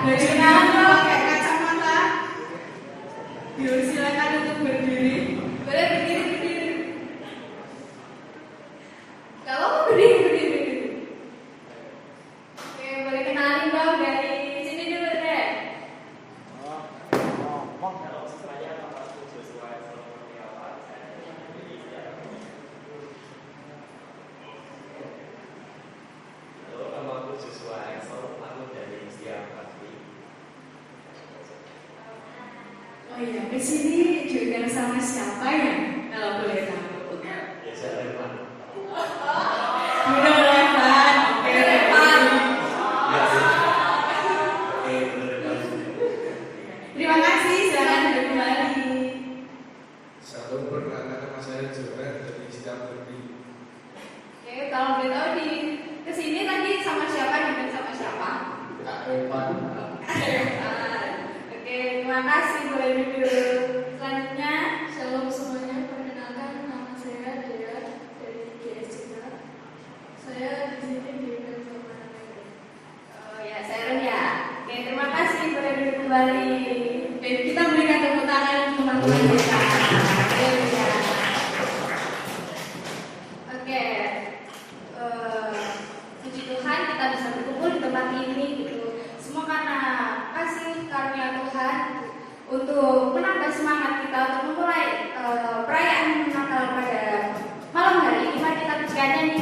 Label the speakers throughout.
Speaker 1: Boleh kenalan dong, pakai kacamata. Silakan untuk berdiri. Boleh berdiri. Kalau mau berdiri. Oke, boleh kenalin dong dari sini dulu deh.
Speaker 2: Kalau saya namaku Joshua Setiawan, saya dari Setiawan. Halo, namaku Joshua Exo, aku dari Setiawan.
Speaker 1: Oh iya, di sini juga sama siapa ya? Kalau boleh tahu.
Speaker 2: Ya, saya Revan.
Speaker 1: Udah Revan. Oke, Revan.
Speaker 2: Ya, oke, Revan.
Speaker 1: Terima kasih, silakan duduk kembali.
Speaker 3: Shalom, perkenalkan nama saya Joran dari Setiabudi.
Speaker 1: Oke, kalau boleh tahu di kesini tadi sama siapa dan sama siapa?
Speaker 3: Kak Revan.
Speaker 1: Oke, terima kasih, boleh duduk. Selanjutnya,
Speaker 4: Shalom semuanya, perkenalkan nama saya Dea dari GS juga. Saya di sini diundang sama Nanda.
Speaker 1: oh ya, saya Ren ya. Oke, terima kasih, boleh duduk kembali. Oke, kita berikan tepuk tangan untuk teman-teman kita. Ya. Oke, puji Tuhan kita bisa berkumpul di tempat ini gitu. Semua karena kasih karunia Tuhan untuk menambah semangat kita untuk memulai perayaan Natal pada malam hari ini. Mari kita pujikan nyanyi.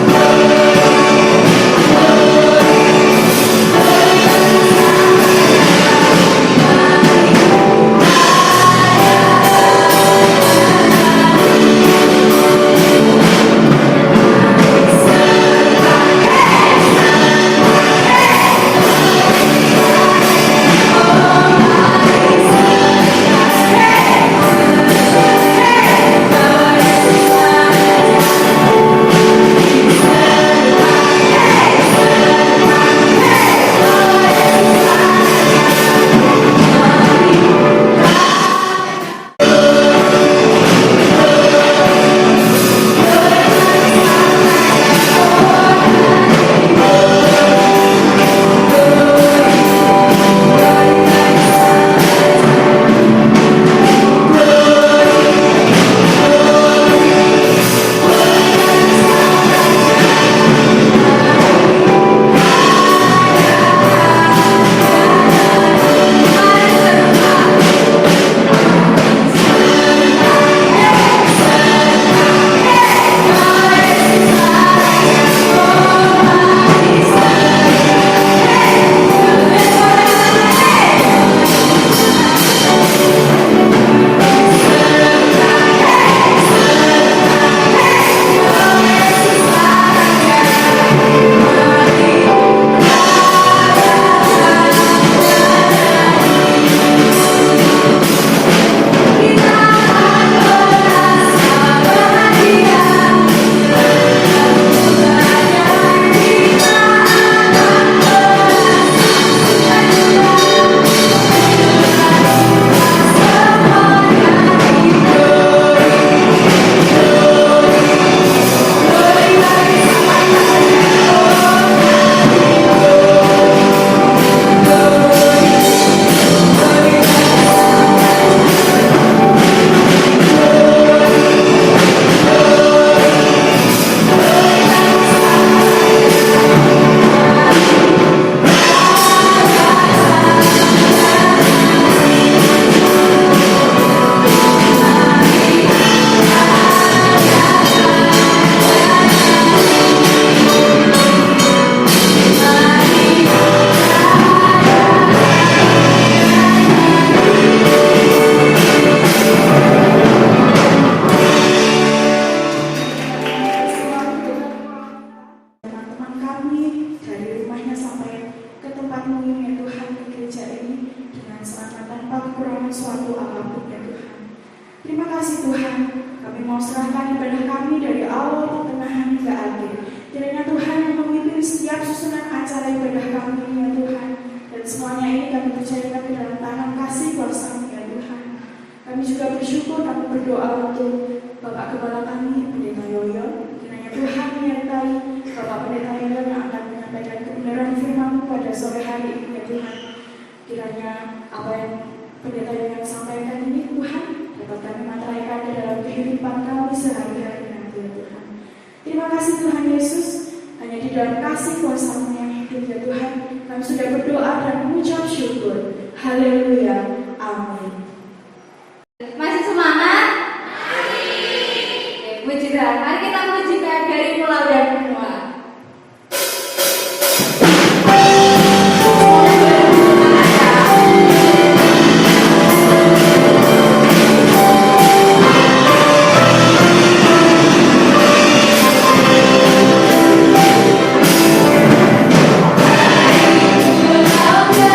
Speaker 4: Shalom
Speaker 5: apapun ya Tuhan. Terima kasih Tuhan, kami mau serahkan ibadah kami dari awal pertengahan hingga akhir. Kiranya Tuhan yang memimpin setiap susunan acara ibadah kami ya Tuhan. Dan semuanya ini kami percayakan ke dalam tangan kasih kuasa-Mu ya Tuhan. Kami juga bersyukur, kami berdoa untuk Bapak Kepala kami, Pendeta Yoyo. Kiranya Tuhan menyertai Bapak Pendeta Yoyo yang akan menyampaikan kebenaran firman-Mu pada sore hari ini ya Tuhan. Kiranya apa yang Pendeta Yoyo sampaikan ini Tuhan dapat kami materaikan ke dalam kehidupan kami sehari-hari nanti ya Tuhan. Terima kasih Tuhan Yesus, hanya di dalam kasih kuasa-Mu yang hidup ya Tuhan, kami sudah berdoa dan mengucap syukur. Haleluya, amin.
Speaker 1: Masih semangat? Masih. Puji Tuhan. Mari kita pujikan dari pulau dan benua.
Speaker 4: Kau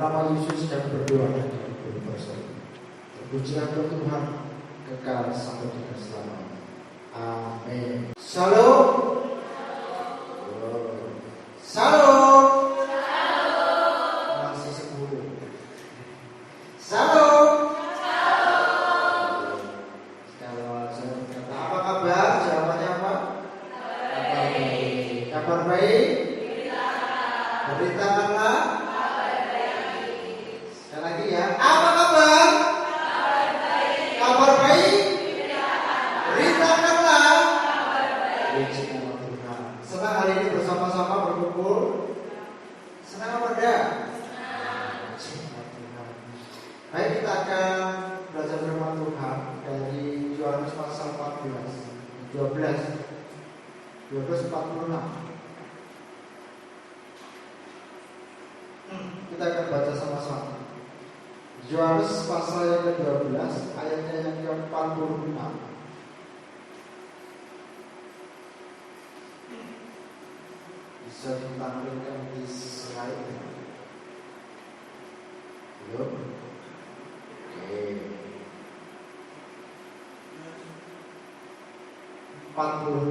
Speaker 6: nama Yesus dan berdoa dan berdoa. Terpujilah Tuhan kekal sampai dengan selamanya. Amin. Shalom. Shalom. Masih 10. Shalom. Kalau saya berkata apa kabar? Jawabannya apa? Kabar baik. Kabar baik. Beritakanlah. Sekali lagi ya. Apa kabar? Kabar baik. Beritakanlah. Puji nama Tuhan. Senang hari ini bersama-sama berkumpul. Senang apa enggak? Puji nama Tuhan. Baik, kita akan belajar firman Tuhan dari Yohanes pasal 12:46. Kita akan baca sama-sama. Yohanes pasal yang ke-12 ayatnya yang ke-46. Bisa ditampilkan di slide. Belum? Oke. 46.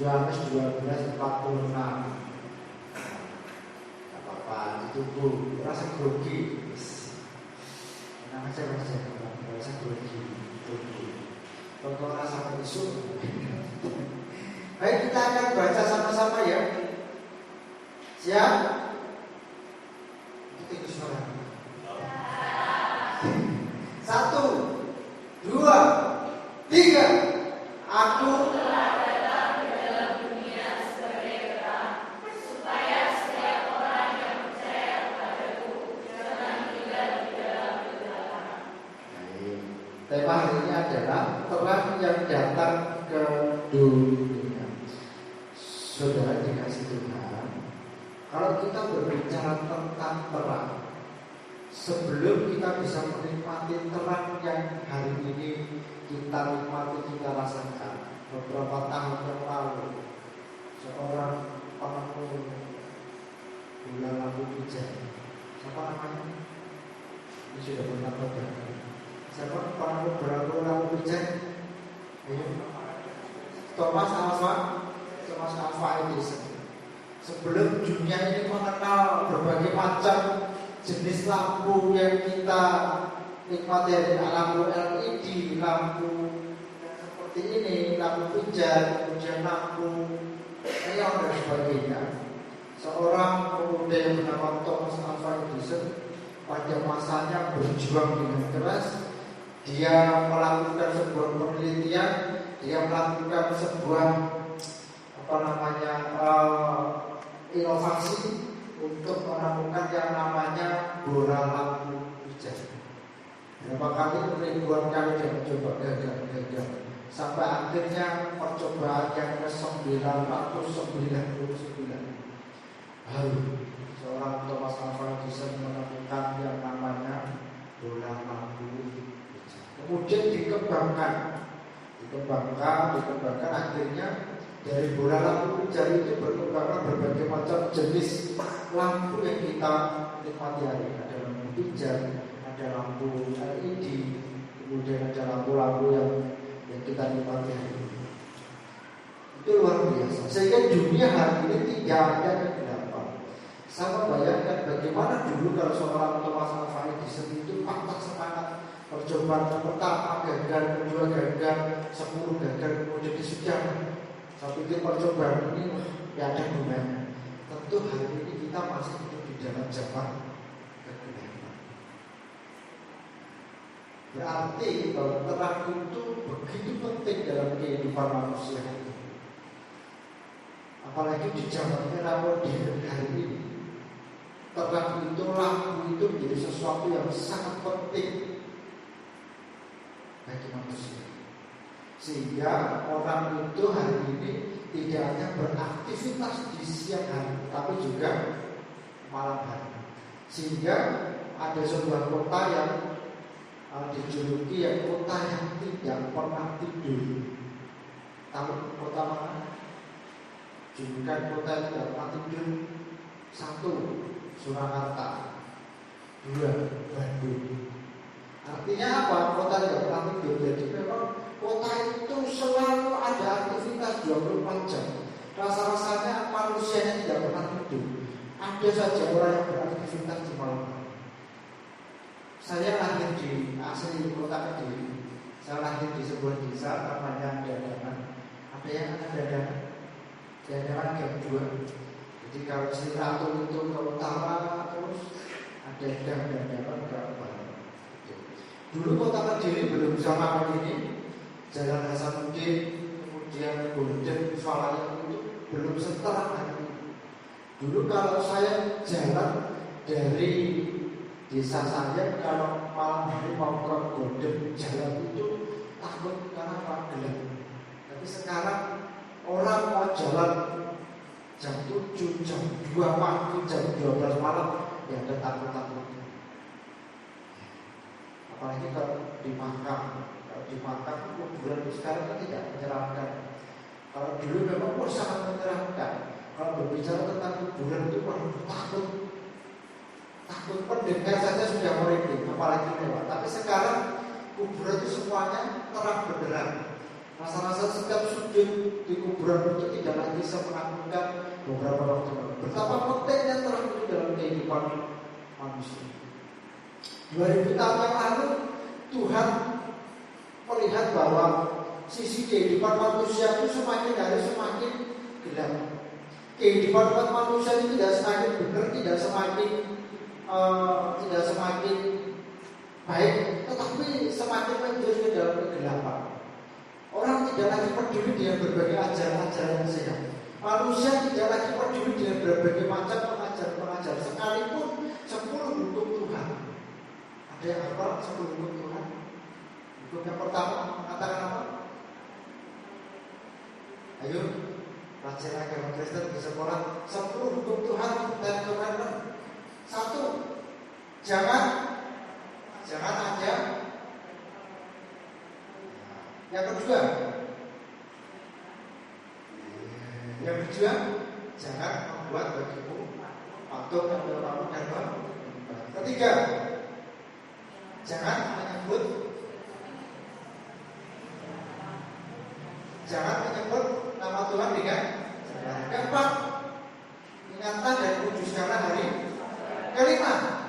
Speaker 6: Yohanes 12:46. Ditunggu, rasa grogi. Enak aja rasa grogi. Tunggu rasa besuk. Baik, kita akan baca sama-sama ya. Siap? Tinggi suara. 1, 2, 3. Aku tema hari ini adalah terang yang datang ke dunia. Saudara dikasih Tuhan, kalau kita berbicara tentang terang, sebelum kita bisa menikmati terang yang hari ini kita nikmati, kita rasakan, beberapa tahun yang lalu seorang penemu bola lampu pijar, siapa namanya? Ini sudah pernah berkata. Siapa penemu bola lampu pijar? Thomas Alva Edison. Sebelum dunia ini mengenal berbagai macam jenis lampu yang kita nikmati, dari lampu LED, lampu yang seperti ini, lampu pijar, kemudian lampu neon dan sebagainya. Seorang pemuda yang bernama Thomas Alva Edison pada masanya berjuang dengan keras. Dia melakukan sebuah penelitian, dia melakukan sebuah inovasi untuk menemukan yang namanya bola lampu pijar. Berapa kali, ribuan kali dia mencoba, gagal. Sampai akhirnya percobaan yang ke-999 baru seorang Thomas Alva Edison menemukan yang namanya bola lampu pijar. Kemudian dikembangkan, akhirnya dari bola lampu pijar itu berkembangkan berbagai macam jenis lampu yang kita nikmati hari ini. Ada lampu pijar, ada lampu LED, kemudian ada lampu-lampu yang kita nikmati hari ini. Itu luar biasa. Sehingga dunia hari ini tidak ada kegelapan. Sama bayangkan bagaimana dulu kalau seorang Thomas Alva Edison itu patah semangat. Percobaan pertama gagal, kedua gagal, 10 gagal, kemudian disudahi. Saya pikir percobaan ini ya ada gunanya. Tentu hari ini kita masih hidup di dalam zaman kegelapan. Berarti bahwa terang itu begitu penting dalam kehidupan manusia ini. Apalagi di zaman era modern hari ini, terang itu, lampu itu menjadi sesuatu yang sangat penting bagi manusia. Sehingga orang itu hari ini tidak hanya beraktivitas di siang hari, tapi juga malam hari. Sehingga ada sebuah kota yang dijuluki yang kota yang tidak pernah tidur. Tahu kota mana? Julukan kota yang tidak pernah tidur. 1, Surakarta. 2 Bandung. Artinya apa? Kota tidak pernah tidur. Jadi memang kota itu selalu ada aktivitas 24 jam. Rasa-rasanya manusianya tidak pernah tidur. Ada saja orang yang beraktivitas di malam hari. Saya lahir di asli kota Kediri. Saya lahir di sebuah desa namanya Dadangan. Ada yang ada Dadangan? Dadangan jam 2. Jadi kalau Sriratul itu ke utara, terus ada Dadangan ke barat. Dulu kota Kediri belum sama ini. Jalan Hasanuddin, kemudian Golden, Swalayan itu belum seterang hari ini. Dulu kalau saya jalan dari desa saya, kalau malam hari mau ke Golden, jalan itu takut karena apa? Gelap. Tapi sekarang orang mau jalan jam 7, jam 2 pagi, jam 12 malam, ya ada takut-takut. Apalagi kalau di Makam. Kalau di Makam kuburan sekarang kan tidak menyeramkan. Kalau dulu memang sangat menyeramkan. Kalau berbicara tentang kuburan itu takut pendengar saja sudah merinding, apalagi lewat. Tapi sekarang kuburan itu semuanya terang benderang. Rasa-rasa setiap sudut di kuburan itu tidak lagi semenakutkan beberapa waktu lalu. Betapa pentingnya terang itu dalam kehidupan manusia. 2000 tahun yang lalu Tuhan melihat bahwa sisi kehidupan manusia itu semakin hari semakin gelap. Kehidupan manusia itu tidak semakin benar, tidak semakin baik, tetapi semakin menjurus ke dalam kegelapan. Orang tidak lagi peduli dengan berbagai ajaran-ajaran yang sehat. Manusia tidak lagi peduli dengan berbagai macam pengajaran-pengajaran, sekalipun 10 hukum Tuhan. Ada yang hafal 10 hukum Tuhan? Hukum yang pertama mengatakan apa? Ayo, pelajar agama Kristen di sekolah 10 hukum Tuhan dan Tuhan. 1. Jangan ada. Yang kedua, jangan membuat bagimu patung yang berpaku dan ketiga, jangan menyebut nama Tuhan dengan sembarangan. Keempat, ingatan dan wujudkanlah hari. Kelima,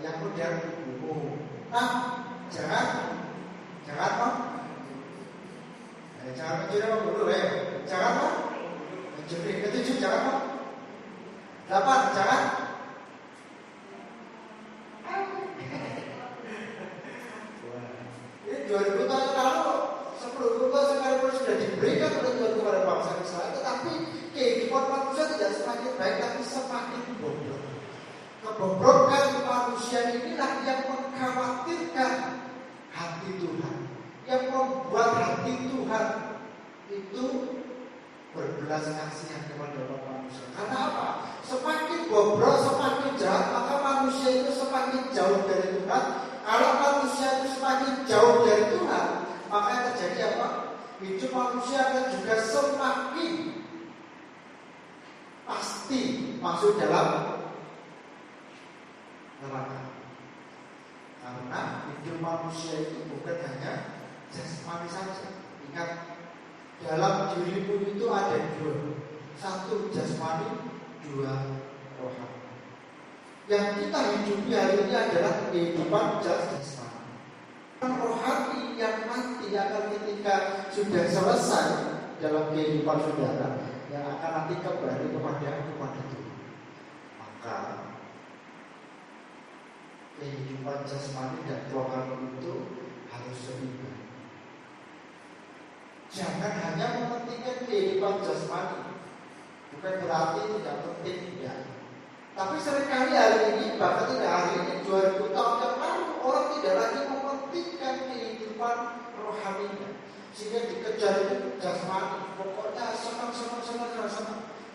Speaker 6: yang kemudian buku. Jangan mencuri dulu jangan mencuri. Ketujuh, jangan 8, jangan ini 2000 tahun lalu 10 tahun sekalipun sudah diberikan oleh Tuhan kepada bangsa Israel, tetapi kehidupan manusia tidak semakin baik, tapi semakin bobrok. Kebobrokan manusia inilah yang mengkhawatirkan hati Tuhan, yang membuat hati Tuhan itu berbelas kasihan kepada manusia. Karena apa? Semakin bobrok, semakin jahat, maka manusia itu semakin jauh dari Tuhan. Kalau manusia itu semakin jauh dari Tuhan, maka yang terjadi apa? Hidup manusia akan juga semakin pasti masuk dalam neraka. Karena hidup manusia itu bukan hanya jasmani saja. Ingat, dalam dirimu itu ada 2. 1 jasmani, 2 rohani. Yang kita hidupi hari ini adalah kehidupan jasmani. Rohani yang nanti akan ketika sudah selesai dalam kehidupan saudara, yang akan nanti kembali kepada Tuhan. Maka kehidupan jasmani dan rohani itu harus seimbang. Jangan hanya mementingkan kehidupan jasmani. Bukan berarti tidak penting, tidak. Tapi seringkali hari ini, bahkan tidak hari ini, 2000 tahun yang lalu, orang tidak lagi mementingkan kehidupan rohaninya, sehingga dikejar itu jasmani. Pokoknya senang.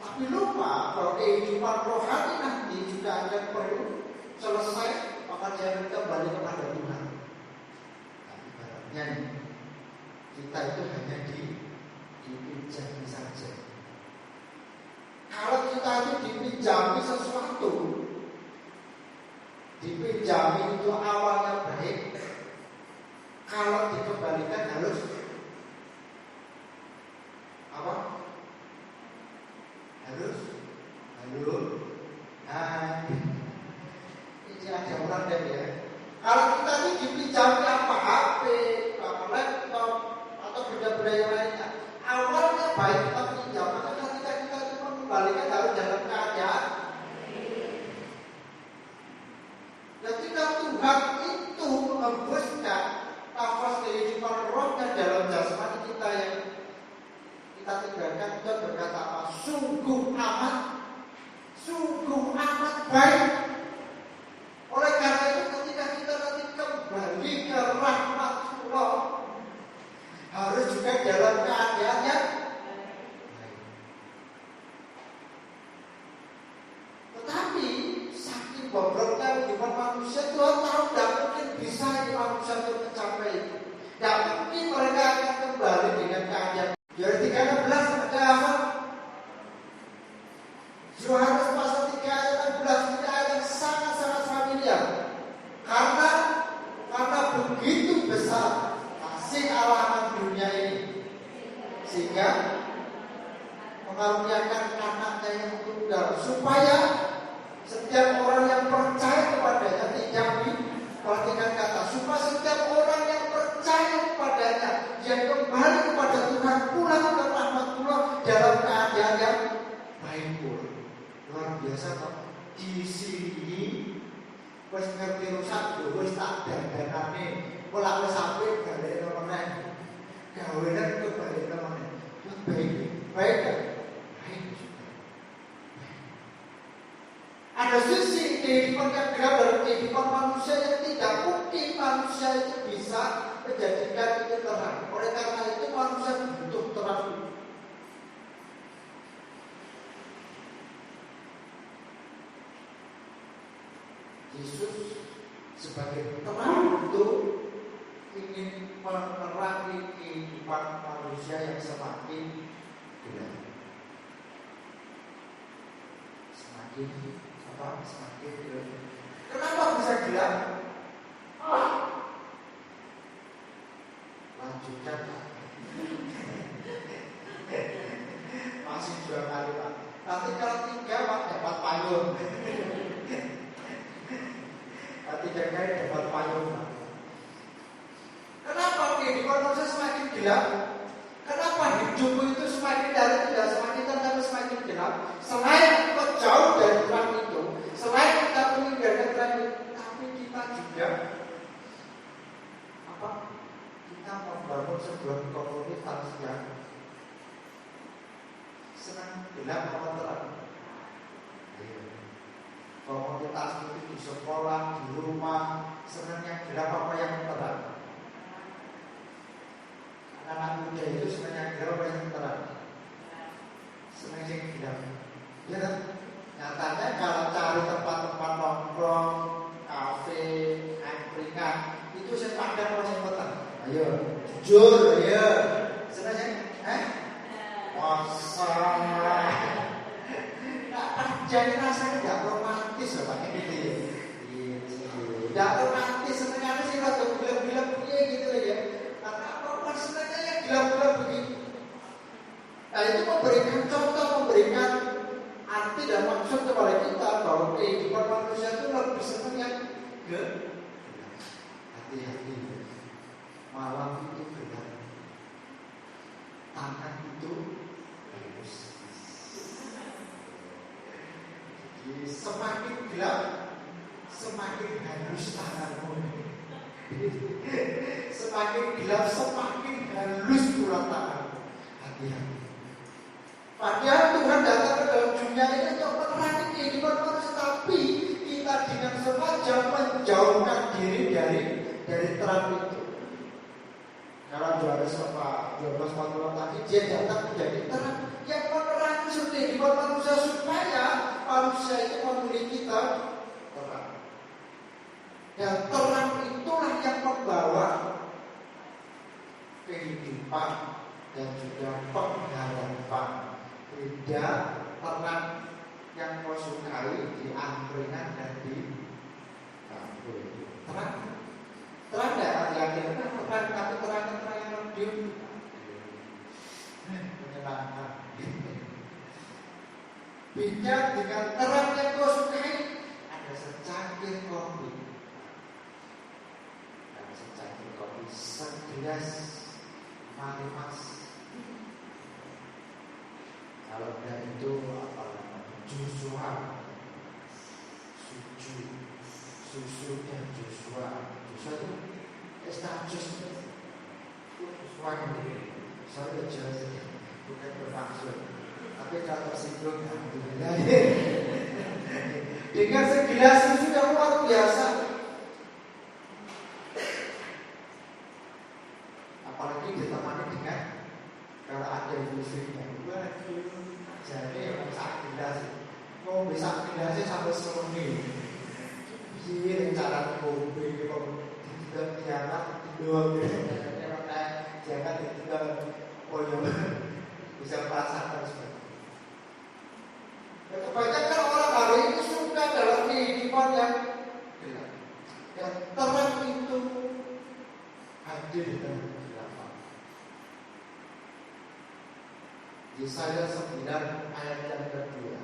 Speaker 6: Tapi lupa bahwa kehidupan rohani nanti juga akan perlu selesai, maka jangan kembali kepada Tuhan. Tapi ibaratnya kita itu hanya dipinjami saja. Kalau kita itu dipinjami sesuatu, dipinjami itu awalnya baik, kalau dikembalikan harus apa? Harus ini ada orang dan ya. Kalau kita ini dipinjami apa HP, apa laptop atau benda-benda yang lainnya, awalnya baik kita pinjam, maka ketika kita itu mengembalikan harus dalam keadaan. Ketika Tuhan itu mengembuskan nafas kehidupan rohnya dalam jasmani kita yang kita tinggalkan, kita berkata apa? Sungguh amat baik. Oleh karena itu ketika kita nanti kembali ke rahmatullah, harus juga dalam keadaan yang baik. Tetapi saking bobroknya kehidupan manusia, Tuhan tahu tidak mungkin bisa ini manusia itu mencapai itu. Tidak mungkin mereka akan kembali dengan keadaan. Yohanes 3:16 ada apa? Yohanes pasal 3 ayat 16 ini ayat yang sangat-sangat familiar. Karena begitu besar kasih Allah akan dunia ini, sehingga mengaruniakan anaknya yang tunggal, supaya setiap orang yang percaya kepadanya, tidak diperhatikan kata, supaya setiap orang yang percaya kepadanya, yang kembali kepada Tuhan, pulang ke rahmatullah dalam keadaan yang baik pula. Luar biasa Pak. Di sini wis ngerti rusak, wis tak dandanane, ora wis sampe balik meneh. Gawean kembali meneh. Baik kan? Baik juga. Ada sisi kehidupan yang gelap dalam kehidupan manusia yang tidak mungkin manusia itu bisa menjadikan itu terang. Oleh karena itu manusia butuh terang. Yesus sebagai terang itu ingin menerangi kehidupan manusia yang semakin gelap. Semakin gelap. Kenapa bisa gelap? Lanjutkan Pak. Masih 2 kali Pak. Nanti kalau 3 Pak dapat payung. Nanti kali dapat payung Pak. Kenapa kehidupan manusia semakin gelap? Kenapa hidupmu itu semakin dari tidak semakin terang tapi semakin gelap? Selain kita jauh dari terang itu, selain kita meninggalkan terang itu, tapi kita juga kita membangun sebuah komunitas yang senang gelap atau terang. Komunitas itu di sekolah, di rumah, senang yang gelap apa yang terang. Anak muda itu senang yang gelap apa yang terang. Senang yang gelap. Ya kan? Nyatanya kalau cari tempat-tempat nongkrong, kafe, angkringan, itu saya pandang orang yang terang. Ayo, jujur, ayo. Senang yang masa jadi rasanya tidak romantis loh Pak gitu ya. Tidak romantis, senangnya sih rada gelap-gelap gitu ya. Karena apa senangnya yang gelap-gelap begitu. Nah itu memberikan contoh, memberikan arti dan maksud kepada kita bahwa kehidupan manusia itu lebih senang yang gelap. Hati-hati, malam itu gelap, tangan itu halus. Semakin gelap, semakin halus tanganmu. Semakin gelap, semakin halus pula tanganmu. Hati-hati. Padahal Tuhan datang ke dalam dunia ini untuk menerangi kehidupan manusia, tapi kita dengan sengaja menjauhkan diri dari terang itu. Karena Yohanes 12:40 tadi dia datang menjadi terang yang menerangi kehidupan manusia supaya manusia itu memiliki terang. Dan terang itulah yang membawa kehidupan dan juga pengharapan. Beda terang yang kau sukai di angkringan dan di dibandingkan dengan terang yang kau sukai, ada secangkir kopi. Dan secangkir kopi segelas mari mas. Kalau enggak itu apa namanya? Joshua, susu dan Joshua. Joshua itu estatus Joshua ini. Saya jelas bukan bermaksud, tapi kalau tersinggung, alhamdulillah. Dengan segelas susu yang luar biasa. Apalagi ditemani dengan kalau ada istrinya. Jadi orang sak gelas, mau bisa gelasnya sampai semeni. Iya, cara kopi kalau tidak dianggap doang jangan tidak koyo bisa merasakan seperti. Ya, kebanyakan orang hari ini suka dalam kehidupan yang gelap. Yang terang itu hadir di dalam kegelapan. Yesaya 9 ayat yang kedua.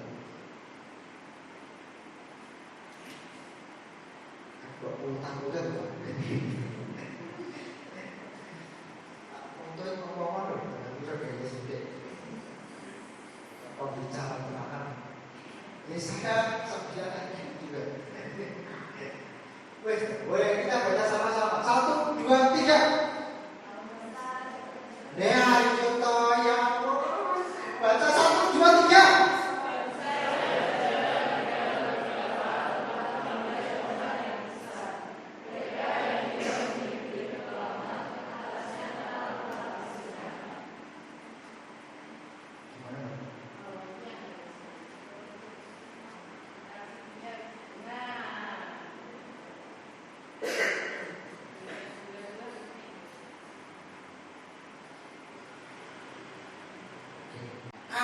Speaker 6: Kok utang kan? Untuk ngomong dong, kita kayak sedikit. Pembicaraan tentang Yesaya 9 ayat juga. Wes, boleh kita baca sama-sama. 1, 2, 3. Nea yuto ya. Baca 1, 2, 3.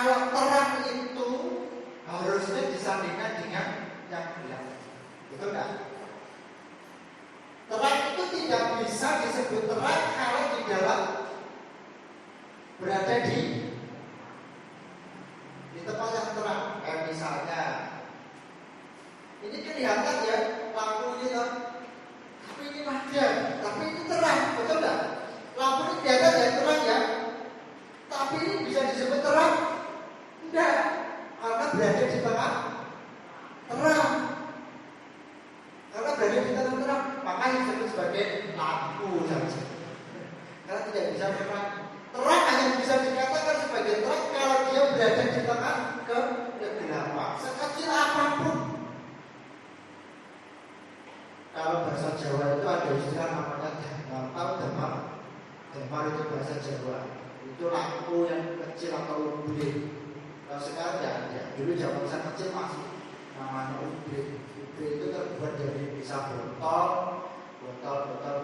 Speaker 6: Kalau terang itu harusnya disandingkan dengan yang gelap. Betul enggak? Terang itu tidak bisa disebut terang kalau di dalam berada di tempat yang terang. Kayak misalnya ini kelihatan ya lampu gitu, tapi ini padam, tapi ini terang, betul enggak? Lampu ini kelihatan ya terang ya, tapi ini bisa disebut terang? Enggak, karena berada di tengah terang. Karena berada di tengah terang, maka disebut sebagai lampu saja. Karena tidak bisa terang. Terang hanya bisa dikatakan sebagai terang kalau dia berada di tengah kegelapan, sekecil apapun. Kalau bahasa Jawa itu ada istilah namanya demar. Tahu demar? Demar itu bahasa Jawa. Itu lampu yang kecil atau ubin. Kalau sekarang ya, dulu zaman saya kecil masih namanya ubin. Ubin itu terbuat dari bisa botol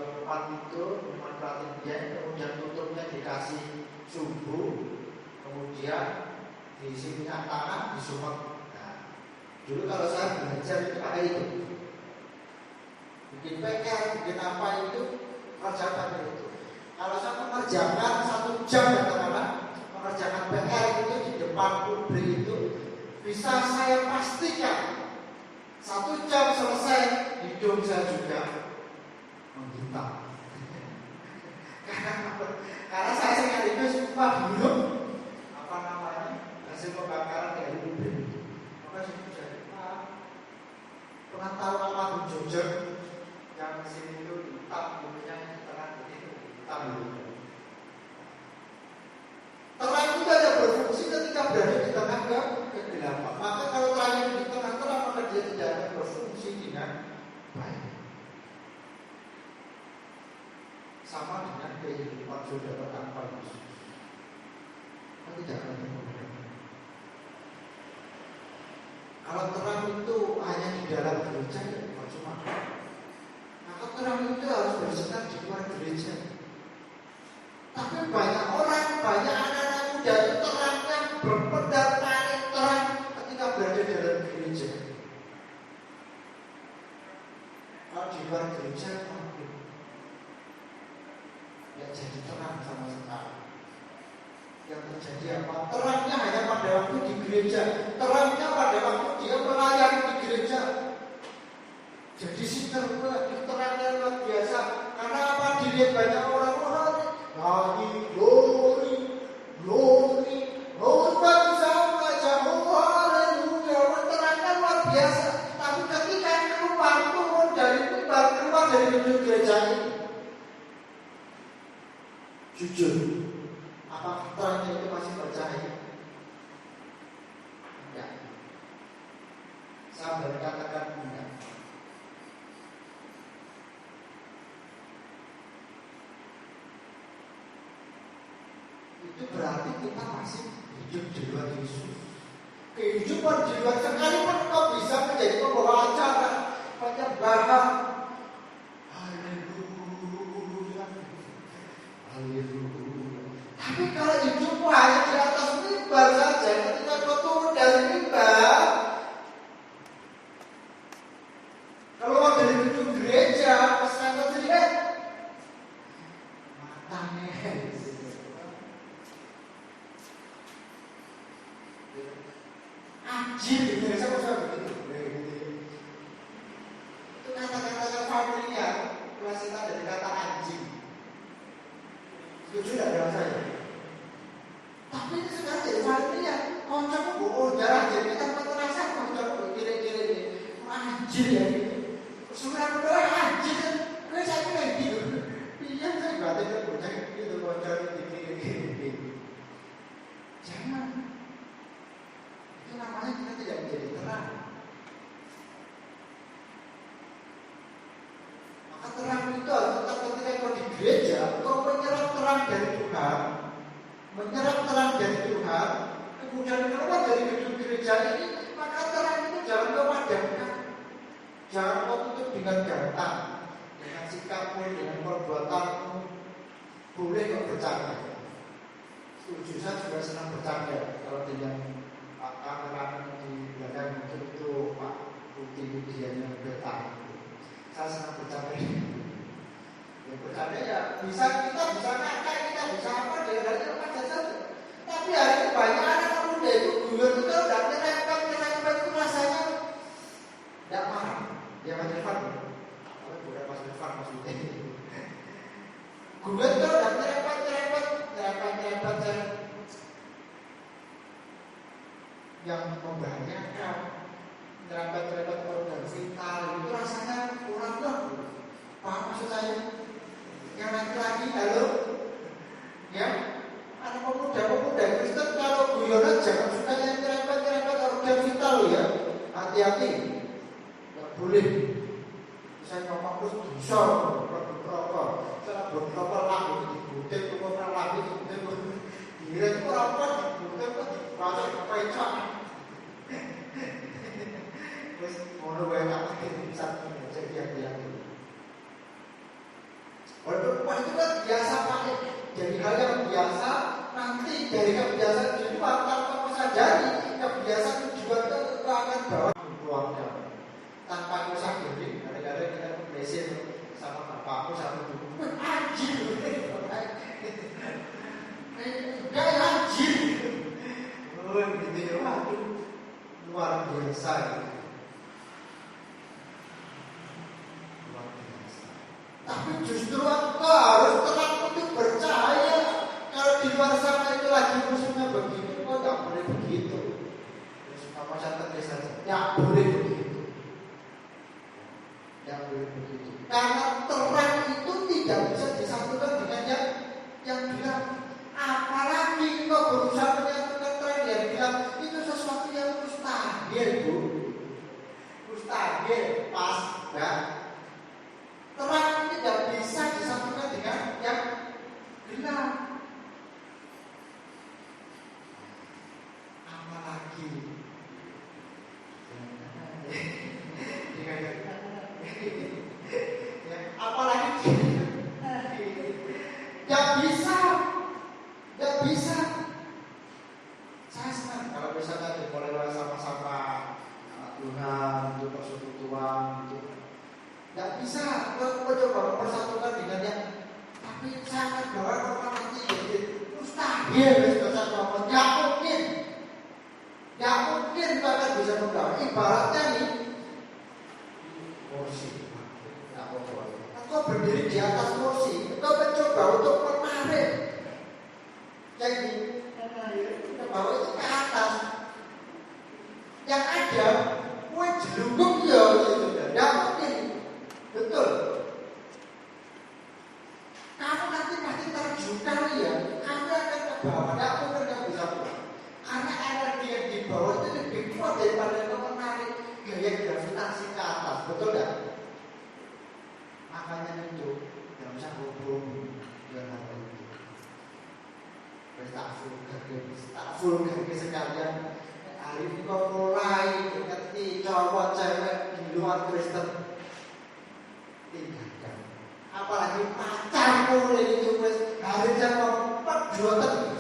Speaker 6: minuman itu, minuman plastik, kemudian tutupnya dikasih sumbu, kemudian diisi minyak tanah, disumet. Nah, dulu kalau saya belajar itu ada itu. Bikin PR, bikin apa itu, kerjakan itu. Kalau saya mengerjakan 1 jam katakanlah, mengerjakan PR itu di depan publik itu, bisa saya pastikan 1 jam selesai, hidung saya juga menghitam. Karena saya sekaligus upah dulu apa namanya hasil pembakaran dari publik. Maka saya pengetahuan lagu Jogja yang di sini itu hitam, kemudian di tengah itu hitam dulu. Terang itu ada berfungsi ketika berada di tengah kegelapan. Maka kalau terang itu di tengah terang, maka dia tidak akan berfungsi dengan baik. Sama dengan kehidupan saudara tanpa Yesus. Kita tidak akan berubah. Kalau terang itu hanya di dalam gereja, ya percuma. Maka terang itu harus bersinar di luar gereja. Tapi banyak orang, banyak anak-anak muda itu terangnya berpedar paling terang ketika berada di dalam gereja. Kalau di luar gereja, ya jadi terang sama sekali. Yang terjadi apa? Terangnya hanya pada waktu di gereja, terangnya pada waktu dia melayani di gereja. Jadi terangnya luar biasa. Karena apa? Dilihat banyak orang, glory bagi sama Jehovah, haleluya. Terangnya luar biasa. Tapi ketika turun dari mimbar, keluar dari gedung gereja ini, jujur, apakah terangnya itu masih bercahaya? Enggak. Saya berkatakan enggak. Itu berarti kita masih hidup di luar Yesus. Kehidupan di luar, sekalipun kau bisa menjadi pembawa acara, penyembahan, haleluya, haleluya. Tapi kalau hidupmu hanya di atas mimbar saja, ketika kau turun dari mimbar, keluar dari gedung gereja, pesan kau lihat matanya. Anjir, gitu, saya begitu. Itu kata-kata familiar, kita dari kata anjing. Setuju tidak dengan saya? Tapi itu sekarang jadi familiar. Koncoku bohong jarang jadi tanpa terasa koncoku kira-kira anjir ya. Surat berdoa anjir, kayak saya bilang gitu. Iya saya batin bocah gitu koncoku dikira-kira. Jangan. Itu namanya kita tidak menjadi terang. Maka terang itu harus tetap ketika kau di gereja, kau menyerap terang dari Tuhan, kemudian keluar dari gedung gereja ini, maka terang itu jangan kau padamkan, jangan kau tutup dengan gantang, dengan sikapmu, dengan perbuatanmu. Boleh kau bercanda. Setuju, saya juga senang bercanda kalau dengan anak-anak di belakang mungkin itu Pak Putih ujiannya bertahan. Saya senang bercanda. Ya bercanda ya bisa kita bisa ngakak, kita bisa apa dari apa saja. Tapi hari ini banyak anak muda itu guyon itu kalau tidak nyerempet itu rasanya tidak marah. Dia Mas Irfan, kalau bukan Mas Irfan maksudnya. Guyon itu tidak nyerempet. Yang membahayakan, nyerempet organ vital itu rasanya kurang bagus. Paham maksud saya? Yang laki-laki, halo, ya, anak pemuda Kristen kalau guyonan jangan suka yang nyerempet organ vital ya, hati-hati, nggak boleh. Saya ngomong terus bisa, berkerokok, saya berkerokok lagu dibutuh, berkerokok lagu dibutuh, kira itu berapa dibutuh, baca kepecah. Terus mau banyak bisa jadi hati-hati. Walaupun itu kan biasa pakai dari hal yang biasa, nanti dari kebiasaan kehidupan tanpa sadari kebiasaan tujuan itu akan bawa keluarga tanpa kita sadari. Kadang-kadang kita mesin sama bapakku satu buku anjir, kayak anjir, begitu ya, waduh luar biasa. Tapi justru engkau harus terang untuk percaya. Kalau di luar sana itu lagi musuhnya begitu, kau tidak boleh begitu. Terus apa catat saja, tidak boleh begitu. Tidak boleh begitu. Karena terang itu tidak bisa disatukan dengan yang bilang. Apalagi kau berusaha menyatukan terang yang bilang itu sesuatu yang mustahil, Bu. Mustahil, pas, enggak. Terang tidak bisa disatukan dengan yang gelap. Apalagi apalagi tidak bisa. Saya senang kalau misalnya dimulai sama-sama Tuhan untuk persekutuan itu. Tidak bisa, kita coba mempersatukan dengan yang. Tapi sangat bahwa nanti jadi mustahil bisa ngomong, nggak mungkin itu akan bisa membawa. Ibaratnya nih kursi, engkau berdiri di atas kursi, engkau mencoba untuk menarik jadi membawa itu ke atas. Yang ada, kue jelungkup ya, tidak mungkin, betul. Kamu nanti pasti terjungkal ya, kamu akan ke bawah, tidak mungkin kamu bisa pulang. Karena energi yang di bawah itu lebih kuat daripada itu menarik gaya gravitasi ke atas, betul tidak? Makanya itu yang bisa hubung dengan itu. Tak full sekalian. Hari ini kau mulai mengerti cowok cewek di luar Kristen, tinggalkan. Apalagi pacarmu itu wes harusnya mau perjuangan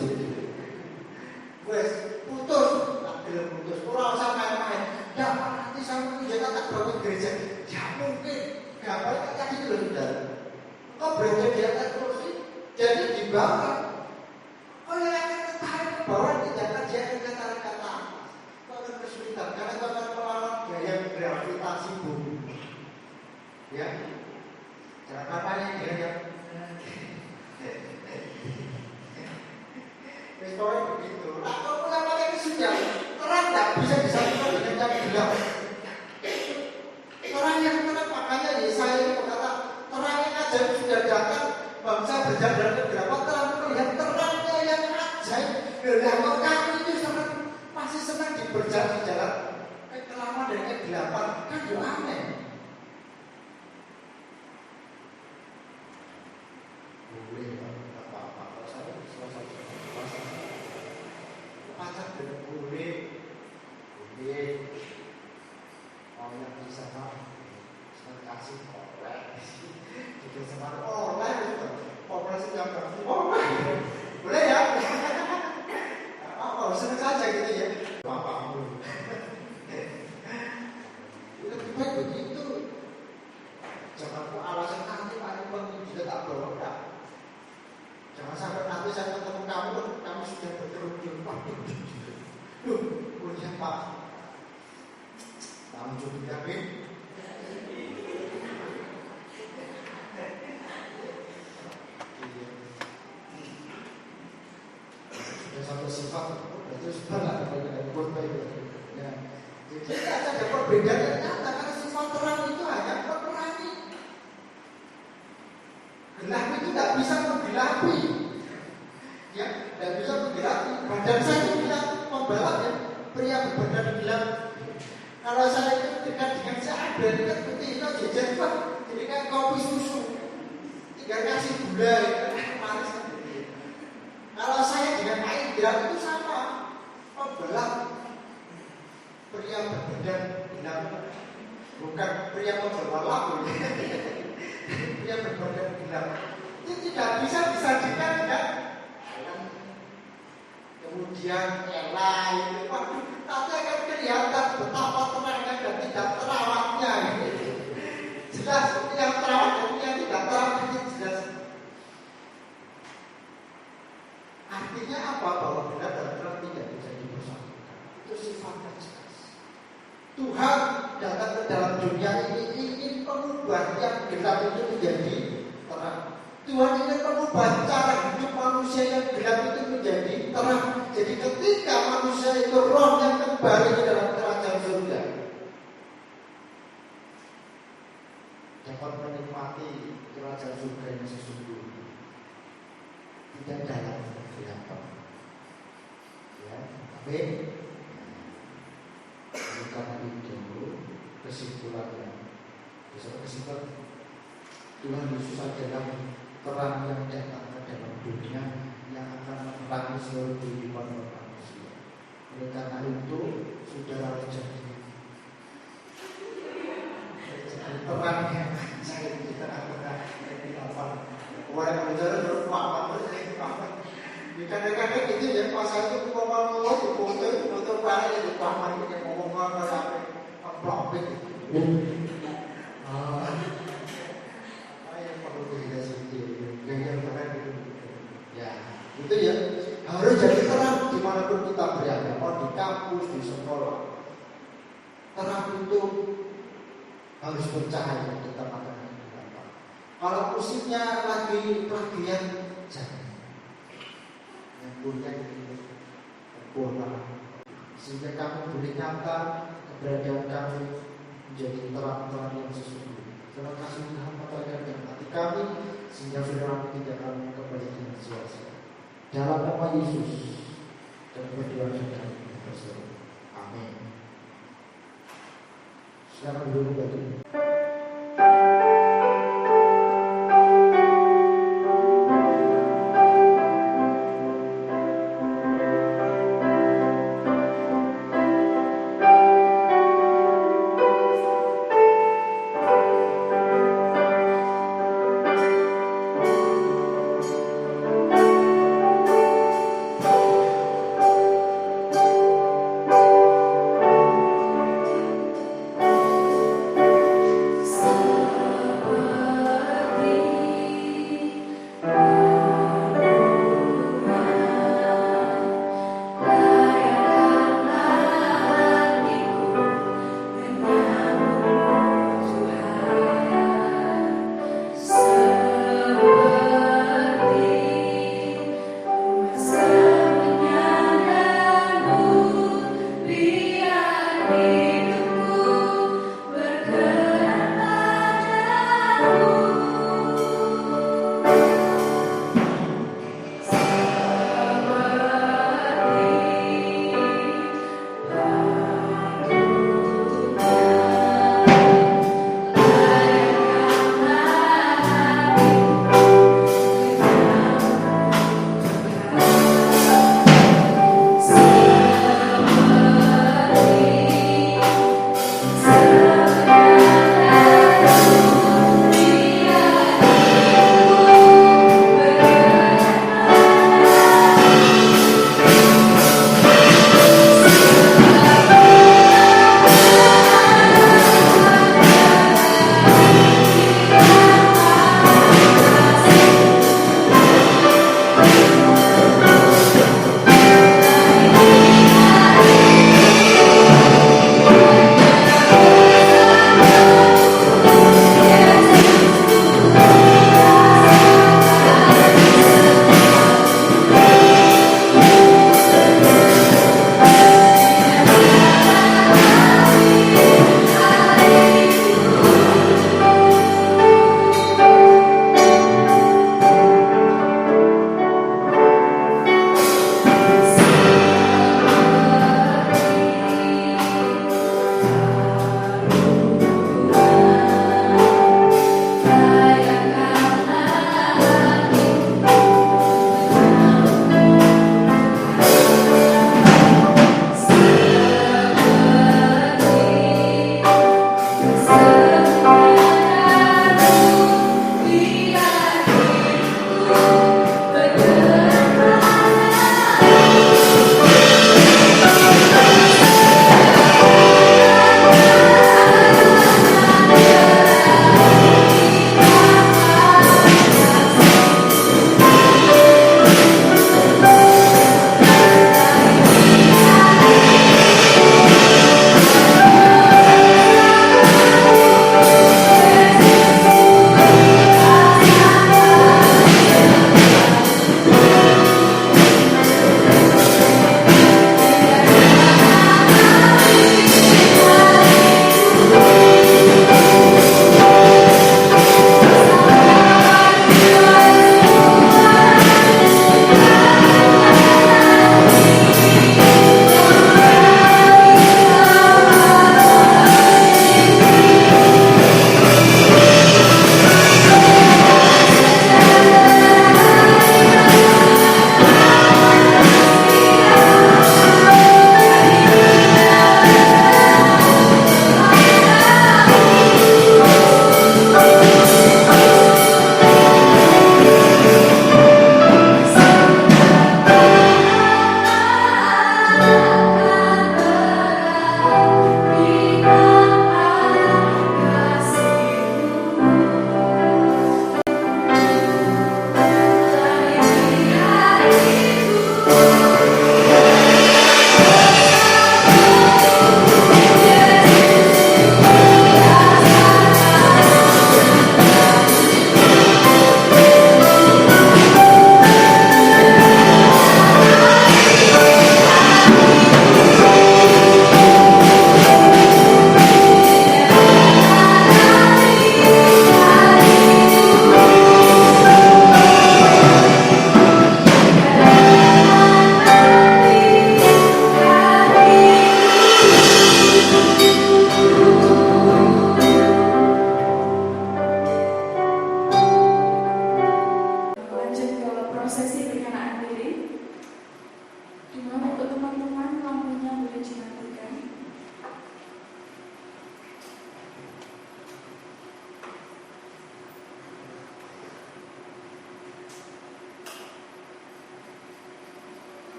Speaker 6: wes putus, tak belum putus. Orang usah main-main. Ya nanti sama menjaga tak bawa gereja. Ya mungkin. Gak balik tadi itu loh sudah. Kau berada di atas kursi, jadi di bawah. Oh yang akan ketarik ke bawah, tidak akan dia akan ketarik ke atas. Kau akan kesulitan karena kau akan melawan gaya gravitasi bumi. Ya, jangan katanya dia yang pokoknya begitu. Nah, kalau punya pakai sudah terang tak bisa disatukan dengan yang gelap. Terang yang terang makanya Yesaya itu berkata terang yang ajaib sudah datang, bangsa berjalan ke gelap terang melihat terangnya yang ajaib. Kalau kamu itu sangat masih senang berjalan di jalan kekelaman dan kegelapan, kan itu aneh. Boleh apa-apa kalau saya pacar tidak boleh mau yang di sana kasih oleh juga sama oleh operasi yang boleh ya apa senang saja gitu ya apa lebih baik begitu. Jangan kok alasan nanti paling penting juga tak bawa. Jangan sampai nanti saya ketemu kamu sudah berkerudung. Duh, punya Pak. Kamu cukup yakin? Sudah satu sifat, berarti sudah lah dengan kurva itu. Ya. Jadi ada perbedaan yang nyata karena sifat terang itu hanya menerangi. Gelap itu tidak bisa menggelapi. Ya, tidak bisa menggerakkan. Badan saya itu bisa membalap ya, pria berbadan gelap. Kalau saya itu dekat dengan saya kan putih itu jajan pak, jadi kan kopi susu, tinggal kasih gula, manis. Kalau saya dengan air gelap itu sama, membalap. Pria berbadan gelap, bukan pria membawa lagu. Pria berbadan gelap itu tidak bisa disajikan ya. Kemudian yang lain, waduh, nanti akan kelihatan betapa tenangnya dan tidak terawatnya. Jelas yang terawat dan yang tidak terawat itu jelas. Artinya apa? Bahwa benar dan terang tidak bisa dipersatukan. Itu sifatnya jelas. Tuhan datang ke dalam dunia ini ingin mengubah yang gelap itu menjadi terang. Tuhan ingin mengubah cara hidup manusia yang gelap itu menjadi terang. Jadi ketika manusia itu roh yang kembali ke dalam kerajaan surga, dapat menikmati kerajaan surga yang sesungguhnya, tidak dalam kegelapan. Ya, amin. Karena itu kesimpulannya, kesimpulan Tuhan Yesus adalah terang yang datang ke dalam dunia yang akan menerangi seluruh kehidupan manusia. Oleh karena itu, saudara jadi terang yang saya kita akan kehidupan. Orang bicara berapa kadang-kadang itu ya pasal itu ngomong foto balik itu paman itu ngomong apa blok itu. Yang perlu kita sendiri, yang keren itu. Ya, itu ya. harus bercahaya di tengah-tengah kehidupan. Kalau musimnya lagi plagian, jangan. Yang punya itu bola, sehingga kamu boleh nyata keberadaan kamu menjadi terang-terang yang sesungguhnya. Terima kasih Tuhan mengatakan dalam hati kami, sehingga firman tidak akan kembali dengan sia-sia. Dalam nama Yesus dan berdoa dan kami berseru. Amin. Sekarang dulu bagi.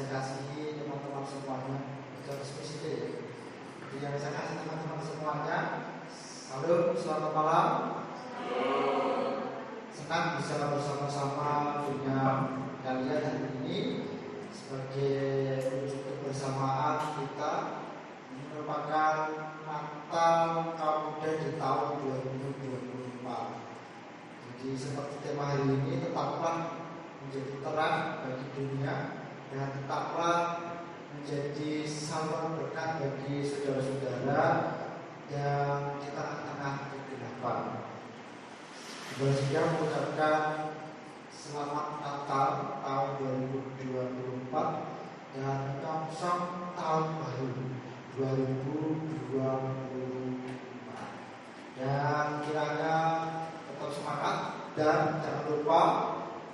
Speaker 6: kasihi teman-teman semuanya, secara spesifik ya. Jadi yang saya kasih teman-teman semuanya, halo, selamat malam. Senang bisa bersama-sama dengan kalian hari ini sebagai wujud kebersamaan kita. Ini merupakan Natal kaum muda di tahun 2024. Jadi seperti tema hari ini, tetaplah menjadi terang bagi dunia dan tetaplah menjadi saluran berkat bagi saudara-saudara yang di tengah-tengah kegelapan. Juga mengucapkan selamat Natal tahun 2024 dan menyongsong tahun baru 2024. Dan kiranya tetap semangat dan jangan lupa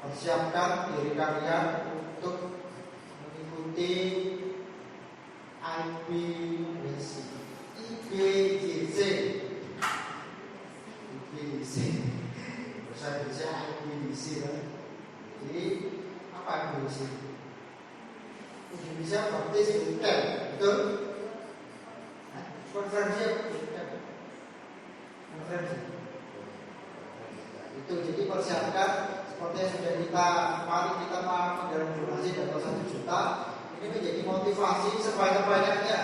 Speaker 6: persiapkan diri kalian untuk mengikuti IBJC. Saya bisa IBJC kan? Jadi apa IBJC? Indonesia Baptis Weekend, betul? Konferensi konferensi itu, jadi persiapkan seperti yang sudah mari kita menggalang donasi dan 1 juta. Ini menjadi motivasi sebanyak-banyaknya.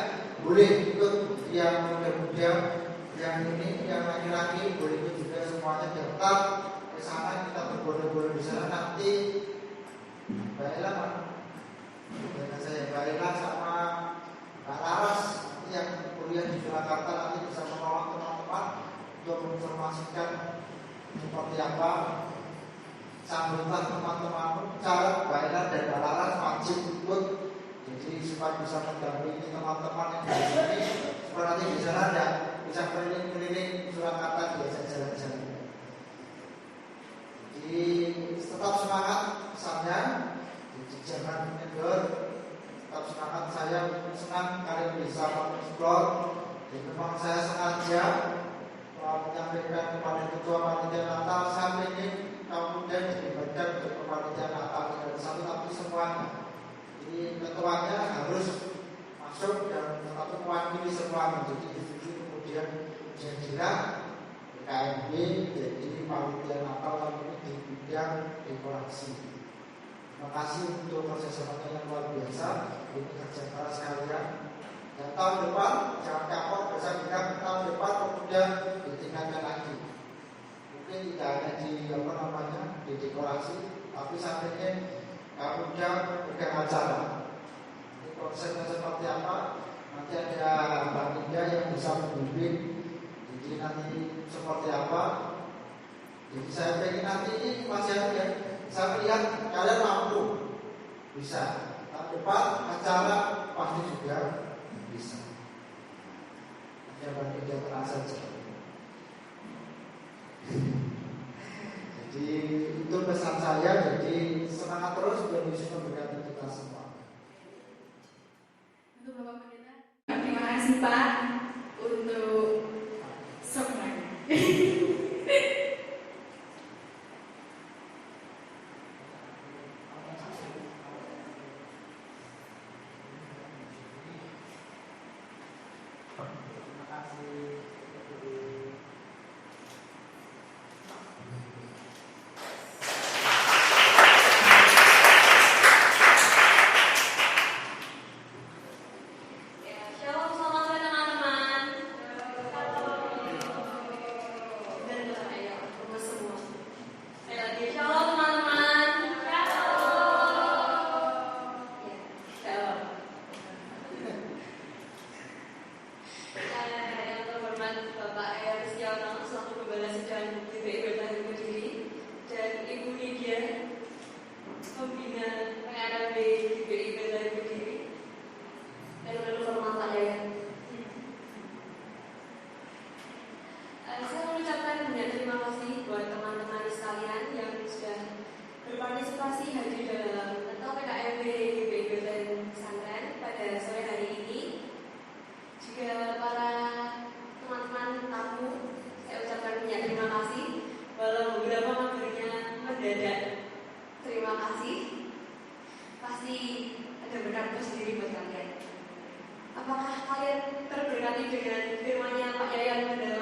Speaker 6: Boleh ikut yang muda-muda, yang ini, yang laki-laki, boleh ikut juga semuanya daftar ke sana. Kita berbondong-bondong di sana nanti. Baiklah Pak, dengan saya baiklah sama Kak Laras yang kuliah di Jakarta nanti bisa menolong teman-teman untuk menginformasikan seperti apa. Sambutan teman-teman, cara baiklah dan Kak Laras wajib ikut. Jadi supaya bisa mendampingi teman-teman yang di sini, supaya nanti di sana ada bisa keliling-keliling Surakarta, biasa jalan-jalan. Jadi tetap semangat pesannya, jadi jangan kendor, tetap semangat. Saya senang kalian bisa mengeksplor. Dan memang saya sengaja menyampaikan kepada Ketua Panitia Natal, saya ingin kaum muda dilibatkan untuk Panitia Natal tidak satu tapi semuanya. Jadi ketuanya harus masuk dan tetap mewakili semuanya. Jadi individu kemudian jadilah KMB jadi Panitia Natal ini di bidang dekorasi. Terima kasih untuk kerjasamanya yang luar biasa. Ini kerja keras kalian. Dan tahun depan jangan kapok, bisa bilang tahun depan kemudian ditingkatkan lagi. Mungkin tidak hanya di dekorasi, tapi sampingnya kemudian pegang acara. Ini konsepnya seperti apa? Nanti ada Mbak Indah yang bisa membimbing. Jadi nanti seperti apa? Jadi saya pengen nanti ini masih ada. Saya melihat kalian mampu bisa. Tahun depan acara pasti juga bisa. Jangan kerja keras saja. Jadi itu pesan saya. Jadi semangat terus dan bisa memberkati kita semua.
Speaker 4: Untuk Bapak Pendeta, terima kasih Pak untuk semuanya.
Speaker 7: Shalom, selamat sore teman-teman. pasti benar-benar tersendiri buat kalian. Apakah kalian terberkati dengan firman-Nya Pak Yayan dalam